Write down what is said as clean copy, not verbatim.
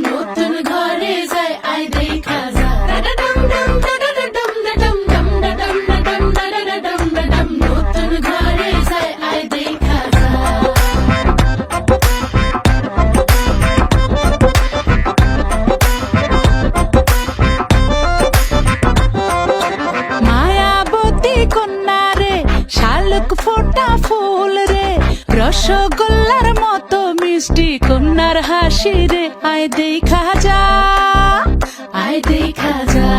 নতুন ঘরে যায় আয় দেখা যা নতুন ঘরে যায় আয় দেখা যা মায়াবতী কন্যা রে শালুক ফোটা ফুল রে রসগোল্লার মতো মিষ্টি কন্যার হাসি রে আয় দেখা যা আয় দেখা যা